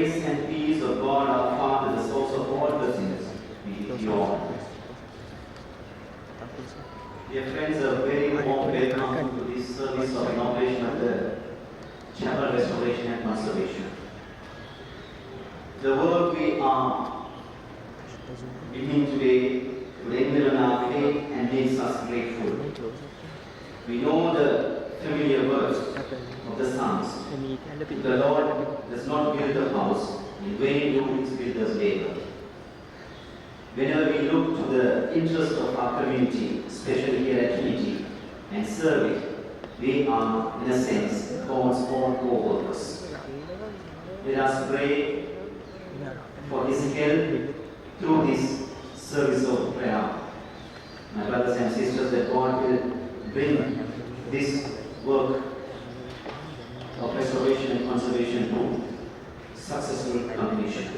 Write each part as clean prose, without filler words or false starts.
grace and peace of God our Father, the source of all blessings, be with you all. Dear friends, a very warm welcome to this service of inauguration of the Chapel Restoration and Conservation. The work we are beginning today will enliven our faith and makes us grateful. We know the familiar words of the Psalms. The Lord does not build a house, in vain do its builders labor. Whenever we look to the interest of our community, especially here at Trinity, and serve it, we are, in a sense, God's own co-workers. Let us pray for His help through this service of prayer. My brothers and sisters, that God will bring this work of restoration and conservation to successful completion.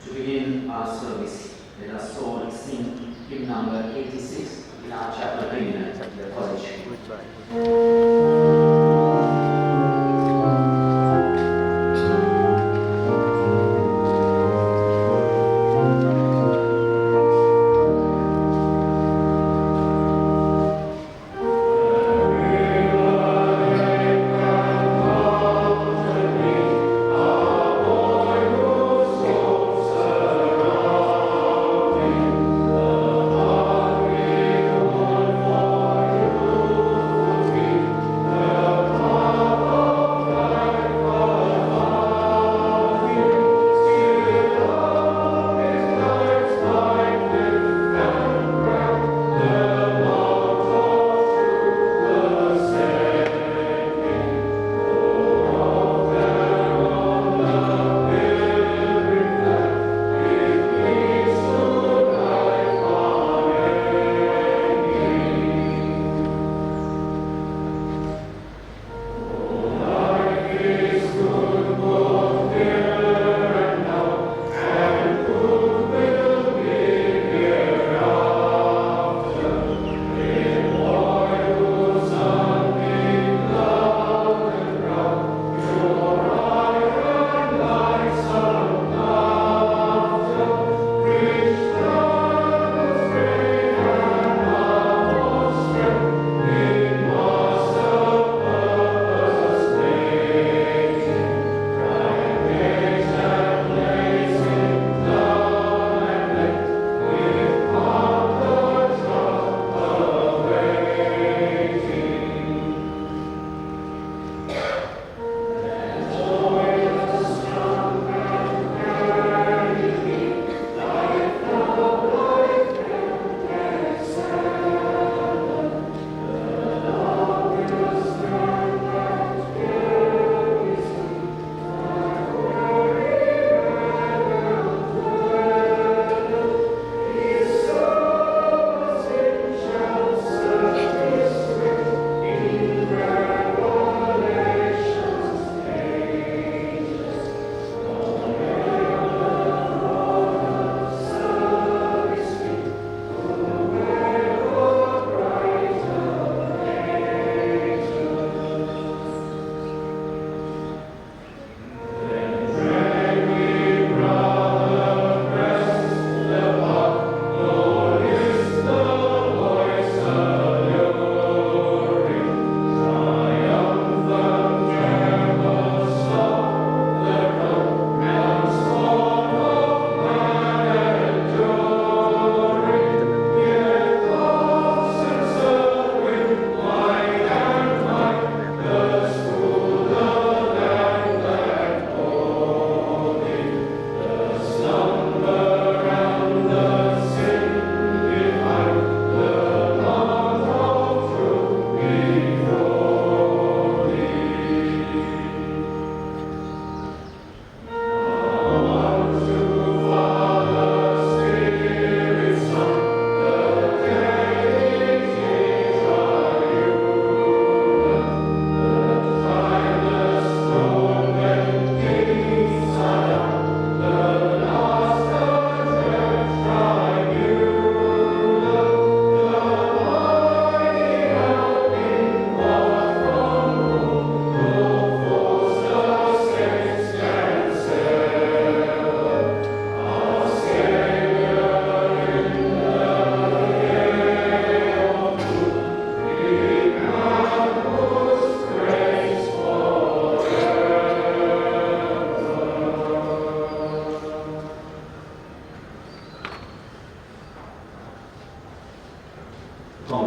To begin our service, let us all sing hymn number 86 in our chapel reunion at the college. Thank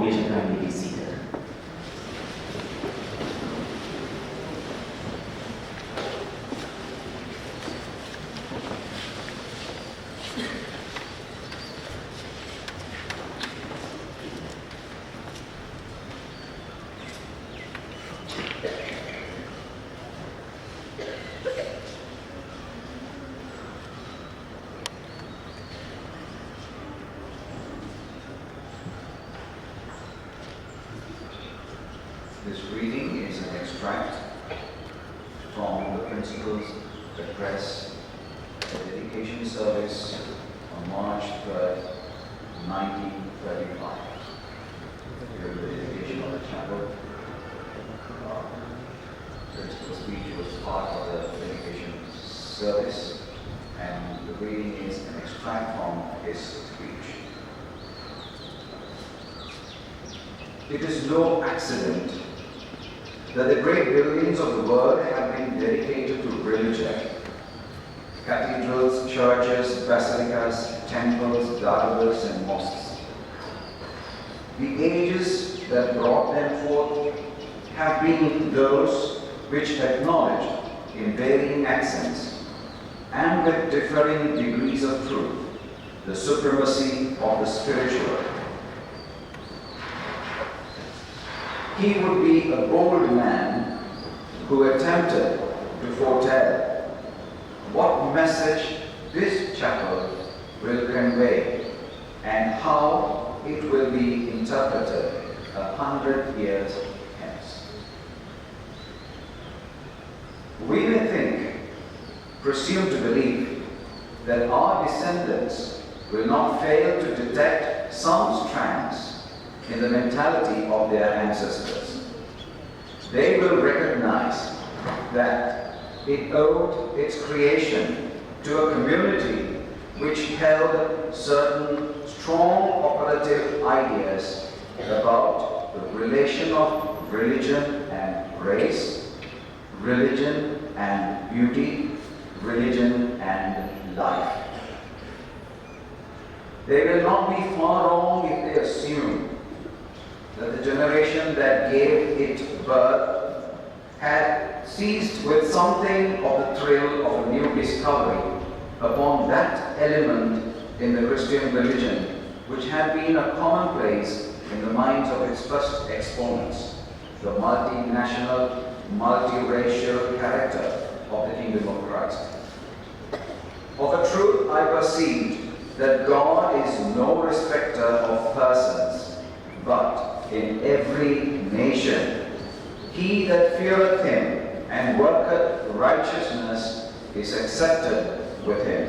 congregation, kindly be seated. This reading is an extract from the Principal's address at the dedication service on March 3rd, 1935. During the dedication of the chapel, Principal's speech was part of the dedication service, and the reading is an extract from his speech. It is no accident that the great buildings of the world have been dedicated to religion. Cathedrals, churches, basilicas, temples, gardens, and mosques. The ages that brought them forth have been those which acknowledged in varying accents and with differing degrees of truth the supremacy of the spiritual. He would be a bold man who attempted to foretell what message this chapel will convey and how it will be interpreted 100 years hence. We may presume to believe that our descendants will not fail to detect some strands in the mentality of their ancestors. They will recognize that it owed its creation to a community which held certain strong operative ideas about the relation of religion and race, religion and beauty, religion and life. They will not be far wrong if they assume that the generation that gave it birth had seized with something of the thrill of a new discovery upon that element in the Christian religion which had been a commonplace in the minds of its first exponents, the multinational, multiracial character of the kingdom of Christ. Of a truth I perceived that God is no respecter of persons, but in every nation he that feareth him and worketh righteousness is accepted with him.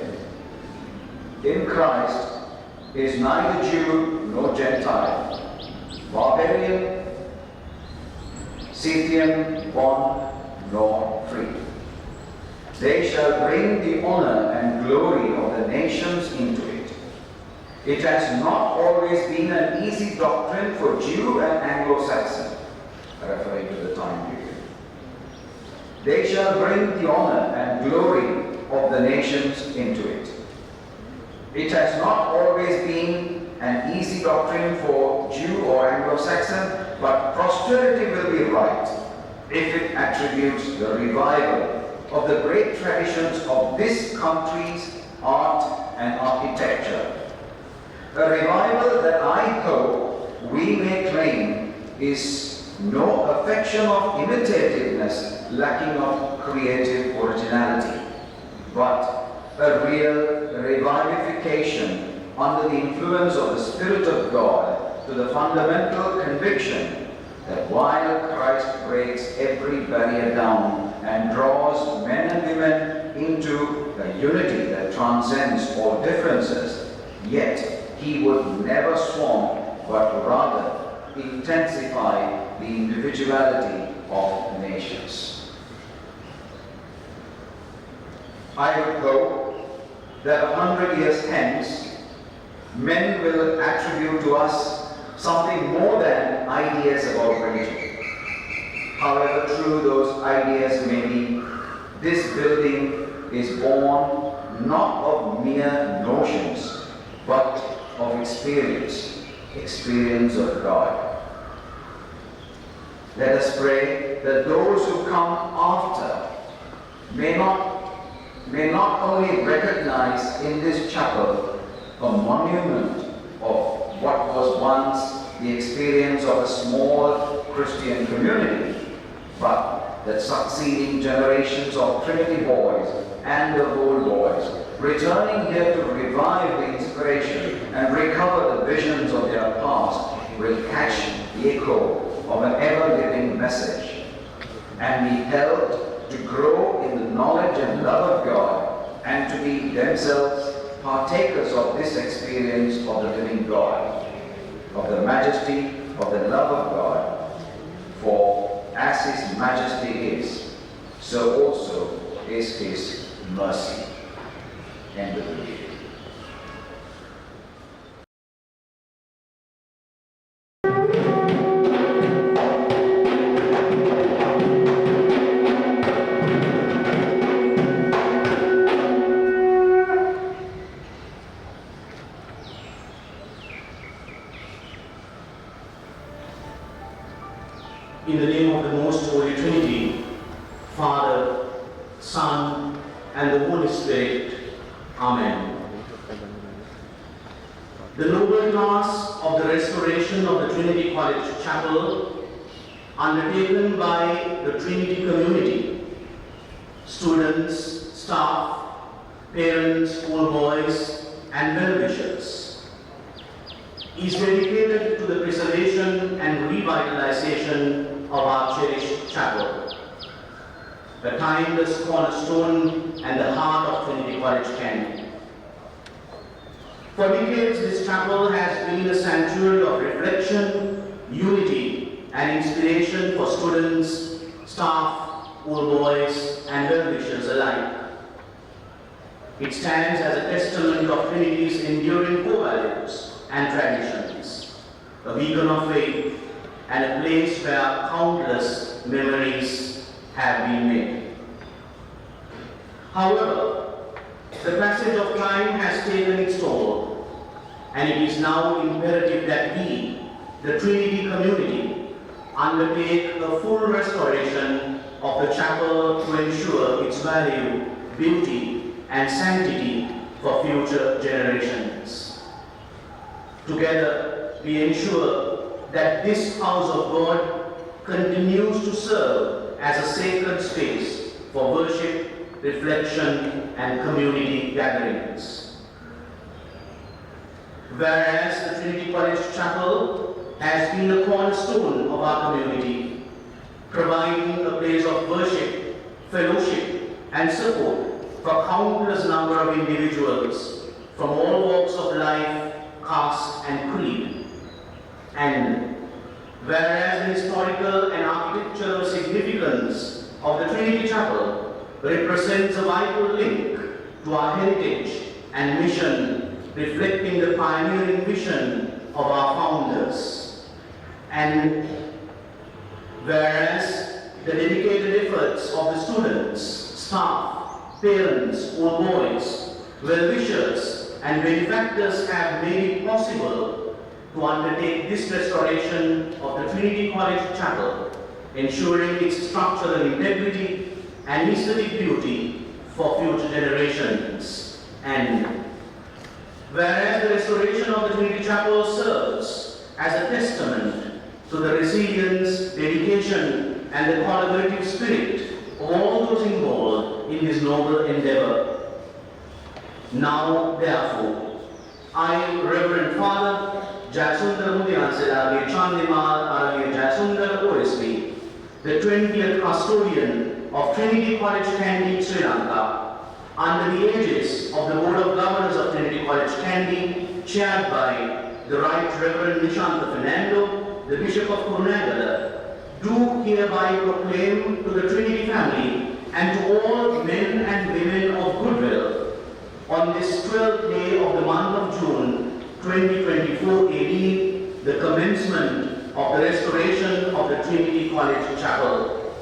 In Christ is neither Jew nor Gentile, barbarian, Scythian, bond nor free. They shall bring the honor and glory of the nations into it. It has not always been an easy doctrine for Jew and Anglo-Saxon, referring to the time period. They shall bring the honor and glory of the nations into it. It has not always been an easy doctrine for Jew or Anglo-Saxon, but posterity will be right if it attributes the revival of the great traditions of this country's art and architecture. A revival that I hope we may claim is no affection of imitativeness lacking of creative originality, but a real revivification under the influence of the Spirit of God to the fundamental conviction that while Christ breaks every barrier down and draws men and women into a unity that transcends all differences, yet he would never swamp, but rather intensify the individuality of nations. I would hope that 100 years hence, men will attribute to us something more than ideas about religion. However true those ideas may be, this building is born not of mere notions, but of experience, experience of God. Let us pray that those who come after may not only recognize in this chapel a monument of what was once the experience of a small Christian community, but that succeeding generations of Trinity boys and the old boys returning here to revive the inspiration and recover the visions of their past will catch the echo of an ever-living message and be helped to grow in the knowledge and love of God and to be themselves partakers of this experience of the living God, of the majesty of the love of God. For as His majesty is, so also is His mercy. End of the reading. In the name of the Most Holy Trinity, Father, Son, and the Holy Spirit. Amen. The noble task of the restoration of the Trinity College Chapel, undertaken by the Trinity community, students, staff, parents, schoolboys, and well-wishers, is dedicated to the preservation and revitalization of our cherished chapel, the timeless cornerstone and the heart of Trinity College Chapel. For decades, this chapel has been a sanctuary of reflection, unity, and inspiration for students, staff, old boys, and well-wishers alike. It stands as a testament of Trinity's enduring core values and traditions, a beacon of faith, and a place where countless memories have been made. However, the passage of time has taken its toll, and it is now imperative that we, the Trinity community, undertake a full restoration of the chapel to ensure its value, beauty, and sanctity for future generations. Together, we ensure that this house of God continues to serve as a sacred space for worship, reflection, and community gatherings. Whereas the Trinity College Chapel has been a cornerstone of our community, providing a place of worship, fellowship, and support for countless number of individuals from all walks of life, caste, and creed. And whereas the historical and architectural significance of the Trinity Chapel represents a vital link to our heritage and mission, reflecting the pioneering vision of our founders. And whereas the dedicated efforts of the students, staff, parents, old boys, well-wishers, and benefactors have made it possible to undertake this restoration of the Trinity College Chapel, ensuring its structural integrity and aesthetic beauty for future generations. And whereas the restoration of the Trinity Chapel serves as a testament to the resilience, dedication, and the collaborative spirit of all those involved in this noble endeavor. Now, therefore, I, Reverend Father 𝐼 𝐘𝐨𝐰 𝐘𝐨𝐻, the 20th custodian of Trinity College Kandy, Sri Lanka, under the aegis of the Board of Governors of Trinity College Kandy, chaired by the Right Reverend Nishanta Fernando, the Bishop of Kurunegala, do hereby proclaim to the Trinity family and to all men and women of goodwill on this 12th day of the month of June 2024 AD, the commencement of the restoration of the Trinity College Chapel.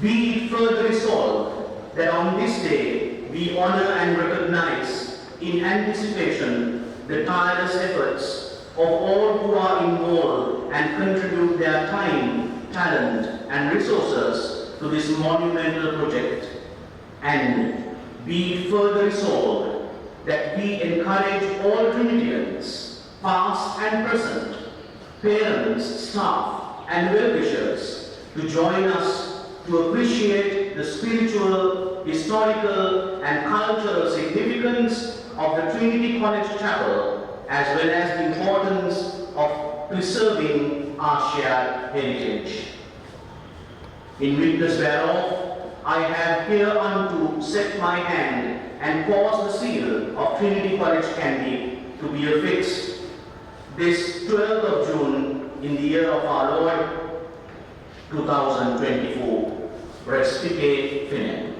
Be it further resolved that on this day we honor and recognize in anticipation the tireless efforts of all who are involved and contribute their time, talent, and resources to this monumental project. And be further resolved that we encourage all Trinitians, past and present, parents, staff, and well-wishers to join us to appreciate the spiritual, historical, and cultural significance of the Trinity College Chapel, as well as the importance of preserving our shared heritage. In witness whereof, I have hereunto set my hand and caused the seal of Trinity College 𝐿𝐴 to be affixed this 12th of June in the year of our Lord 2024. Respice Finem.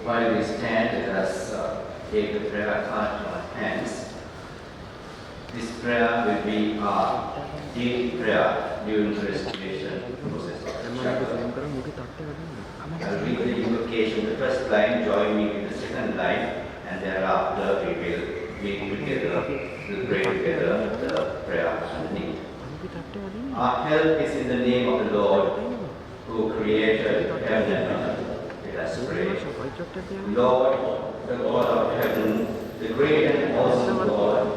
While we stand, let us take the prayer card to our hands. This prayer will be our daily prayer during the restoration process of the chapel. I'll read the invocation, the first line, join me with the second line, and thereafter we will read together, we'll pray together the prayer underneath. Our help is in the name of the Lord, who created heaven and earth. Let us pray. Lord, the God of heaven, the great and awesome God,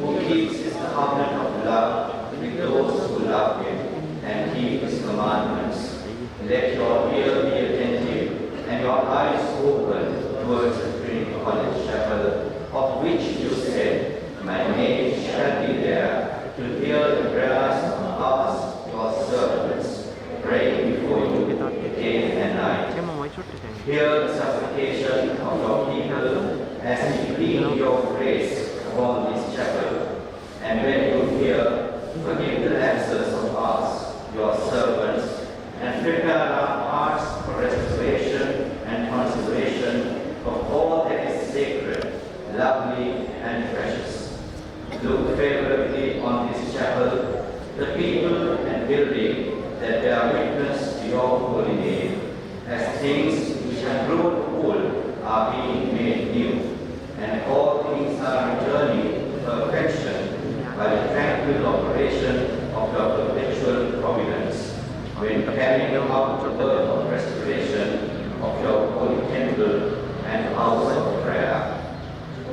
who keeps his covenant of love with those who love him and keep his commandments, let your ear be attentive and your eyes open towards the Trinity College Chapel, of which you said, my name shall be there, to hear the prayers of us, your servants, praying before you day and night. Hear the supplication of your people as we plead your grace upon this chapel. And when you hear, forgive the lapses of us, your servants, and prepare our hearts for restoration and conservation of all that is sacred, lovely, and precious. Look favorably on this chapel, the people and building that bear witness to your holy name, as things which have grown old are being made new, and all things are returning to perfection by the tranquil operation of your perpetual providence, when carrying out the work of restoration of your holy temple and house of prayer.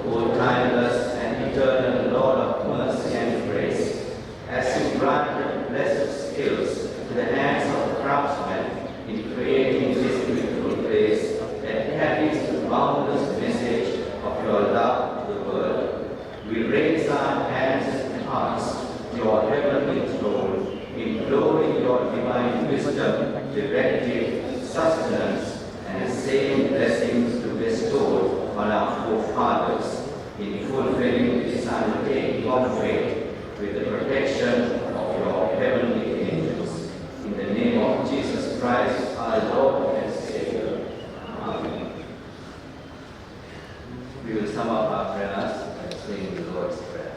O timeless and eternal Lord of mercy and grace, as you granted blessed skills to the hands of the craftsmen in creating this beautiful place that carries the boundless message of your love to the world, we raise our hands and hearts to your heavenly throne, imploring your divine wisdom, directive, sustenance, and the same blessings to bestow on our forefathers in fulfilling this undertaking of faith with the protection of your heavenly angels. In the name of Jesus Christ, our Lord and Savior. Amen. We will sum up our prayers by saying the Lord's Prayer.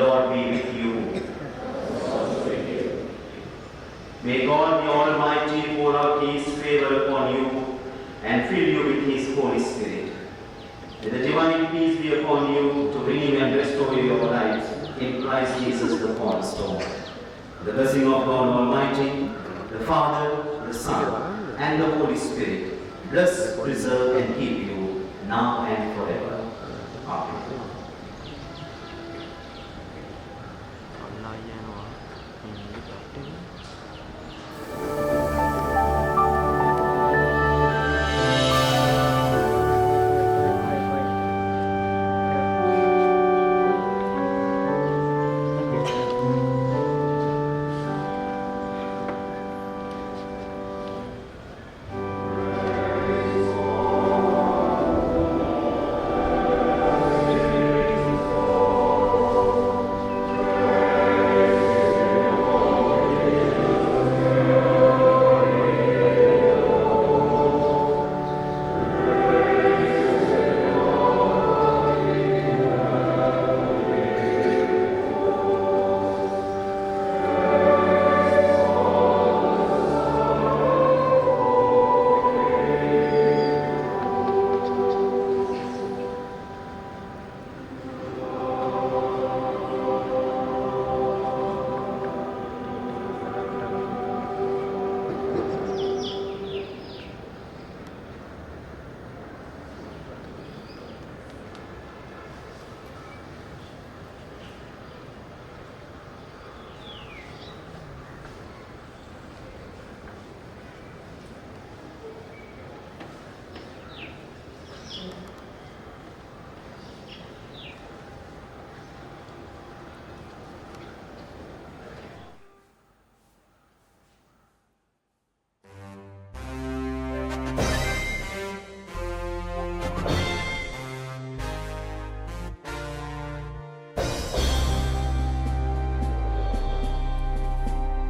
Lord be with you. May God the Almighty pour out His favor upon you and fill you with His Holy Spirit. May the divine peace be upon you to renew and restore your lives in Christ Jesus the cornerstone. The blessing of God Almighty, the Father, the Son, and the Holy Spirit, bless, preserve, and keep you now and forever. Amen.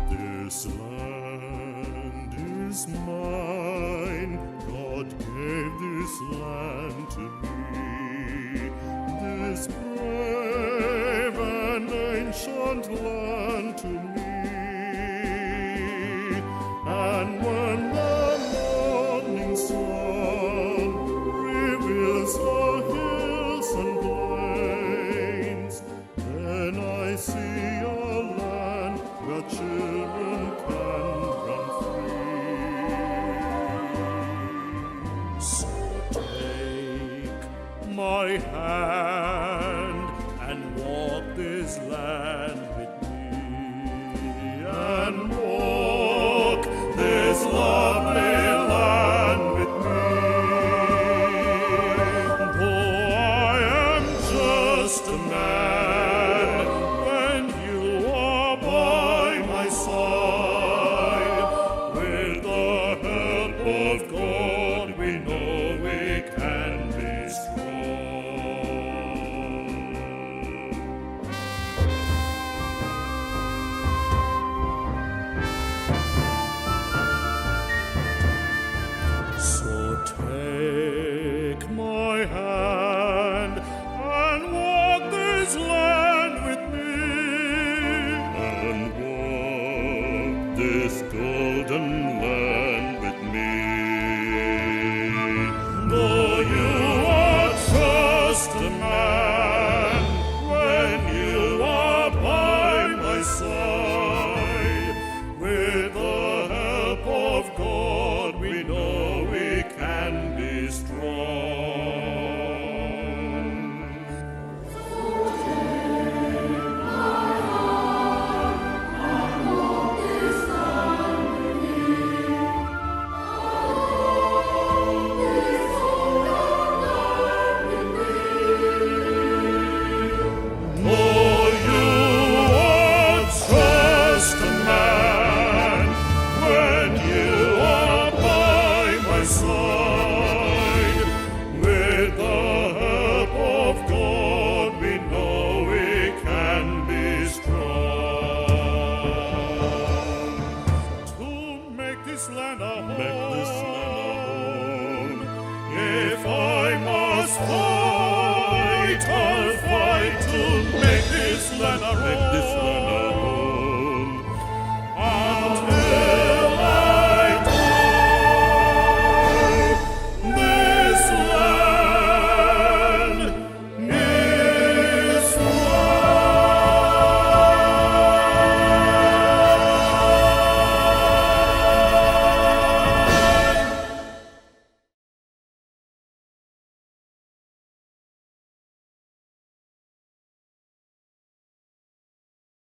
This land is mine, God gave this land to me, this brave and ancient land to me. And when the morning sun reveals the hills and plains, then I see a land where children can run free. So take my hand and walk this land with me, and walk this lovely land with me. Though I am just a man, when you are by my side, with the help of God, we know we can be strong. So take my hand and walk this land with me, and walk this golden land with me. Though you are just a man, when you are by my side, with the help of God, we know we can be strong. Though you are just a man, when you are by my side, with the help of God, we know we can be strong. To make this land a home, if I must fight, I'll fight to make this this land a